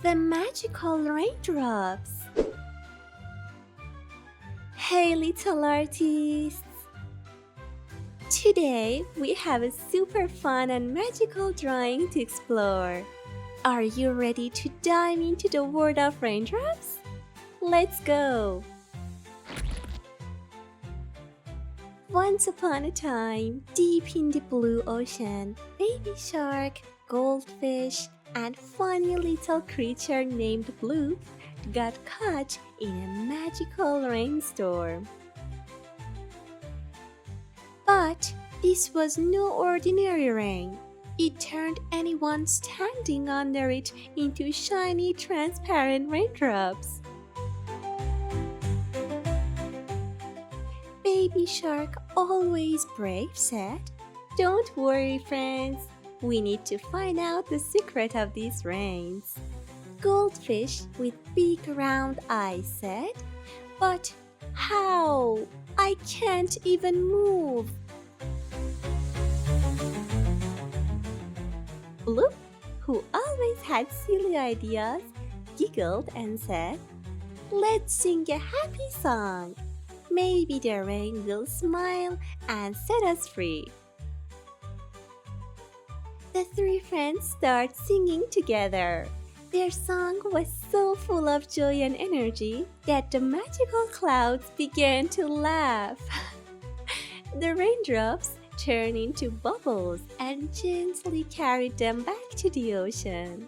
The magical raindrops. Hey little artists! Today we have a super fun and magical drawing to explore. Are you ready to dive into the world of raindrops? Let's go! Once upon a time, deep in the blue ocean, baby shark, goldfish, and funny little creature named Blue got caught in a magical rainstorm. But this was no ordinary rain. It turned anyone standing under it into shiny, transparent raindrops. Baby Shark, always brave, said, "Don't worry, friends. We need to find out the secret of these rains." Goldfish with big round eyes said, "But how? I can't even move." Blue, who always had silly ideas, giggled and said, "Let's sing a happy song. Maybe the rain will smile and set us free." The three friends started singing together. Their song was so full of joy and energy that the magical clouds began to laugh. The raindrops turned into bubbles and gently carried them back to the ocean.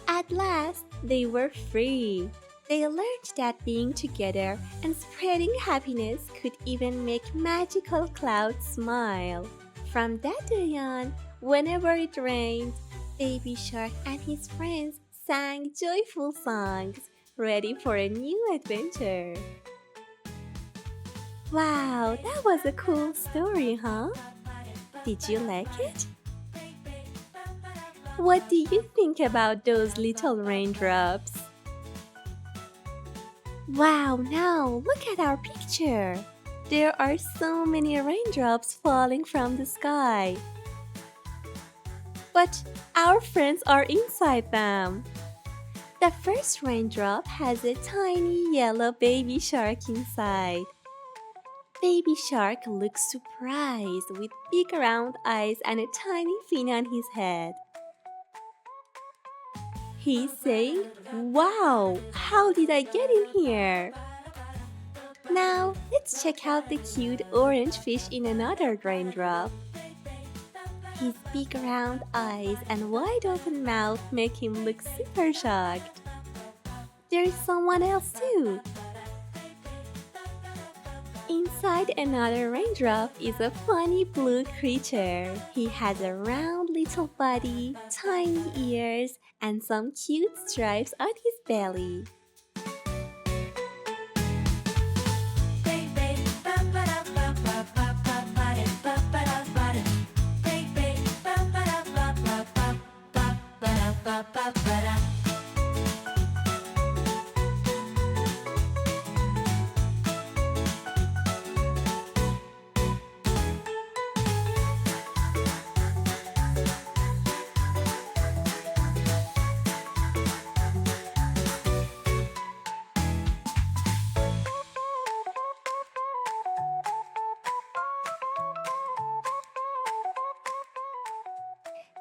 At last, they were free. They learned that being together and spreading happiness could even make magical clouds smile. From that day on, whenever it rained, Baby Shark and his friends sang joyful songs, ready for a new adventure. Wow, that was a cool story, huh? Did you like it? What do you think about those little raindrops? Wow, now look at our picture. There are so many raindrops falling from the sky. But our friends are inside them. The first raindrop has a tiny yellow baby shark inside. Baby shark looks surprised with big round eyes and a tiny fin on his head. He's saying, "Wow, how did I get in here?" Now, let's check out the cute orange fish in another raindrop. His big round eyes and wide open mouth make him look super shocked. There's someone else too. Inside another raindrop is a funny blue creature. He has a round little body, tiny ears, and some cute stripes on his belly.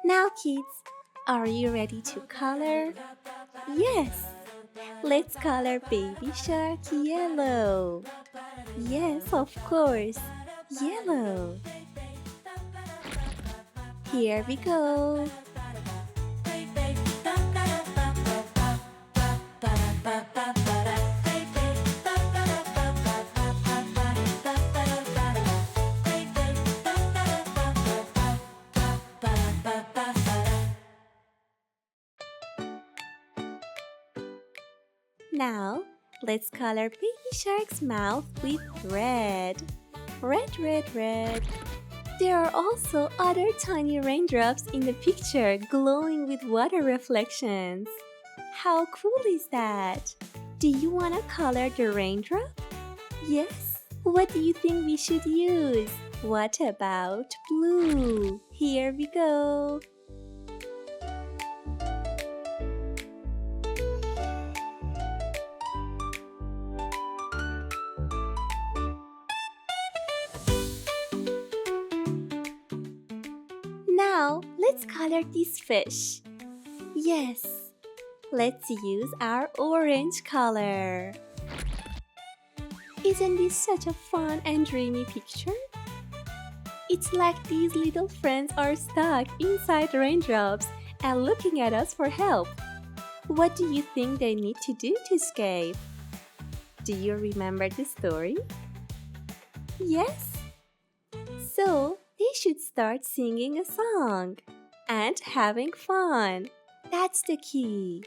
Now kids, are you ready to color? Yes! Let's color Baby Shark yellow. Yes, of course, yellow. Here we go. Now, let's color Baby Shark's mouth with red. Red, red, red. There are also other tiny raindrops in the picture glowing with water reflections. How cool is that? Do you want to color the raindrop? Yes? What do you think we should use? What about blue? Here we go. Now, let's color this fish. Yes, let's use our orange color. Isn't this such a fun and dreamy picture? It's like these little friends are stuck inside raindrops and looking at us for help. What do you think they need to do to escape? Do you remember the story? Yes? So, they should start singing a song and having fun. That's the key.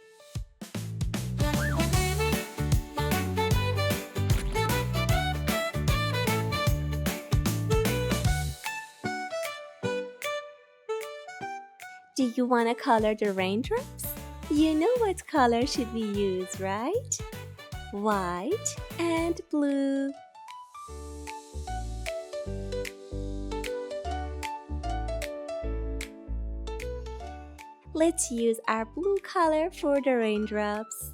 Do you want to color the raindrops? You know what color should we use, right? White and blue. Let's use our blue color for the raindrops.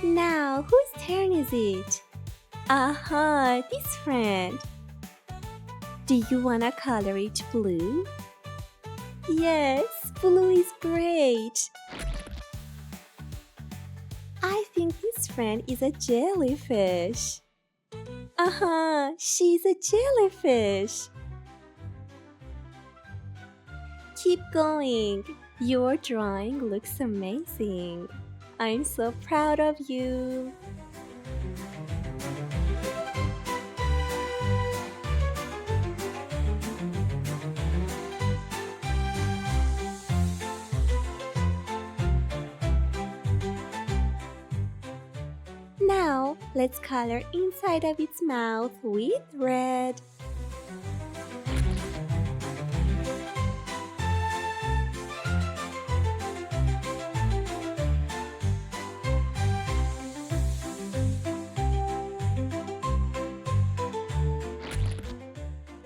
Now, whose turn is it? Aha, this friend. Do you wanna color it blue? Yes, blue is great. I think this friend is a jellyfish. Aha, she's a jellyfish. Keep going. Your drawing looks amazing. I'm so proud of you. Now, let's color inside of its mouth with red.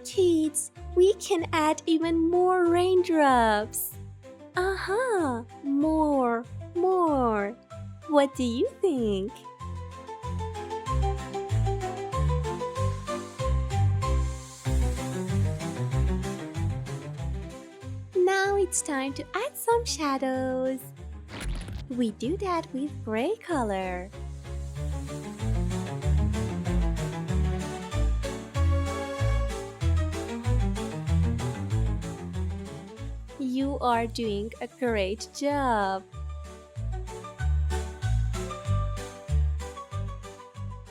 Kids, we can add even more raindrops. Aha, more. What do you think? Now it's time to add some shadows. We do that with gray color. You are doing a great job.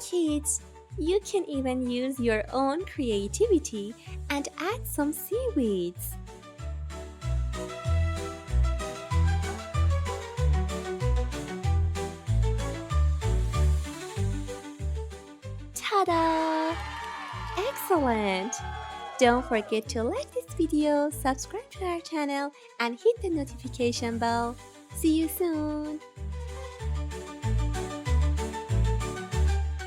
Kids, you can even use your own creativity and add some seaweeds. Ta-da! Excellent! Don't forget to like this video, subscribe to our channel, and hit the notification bell. See you soon!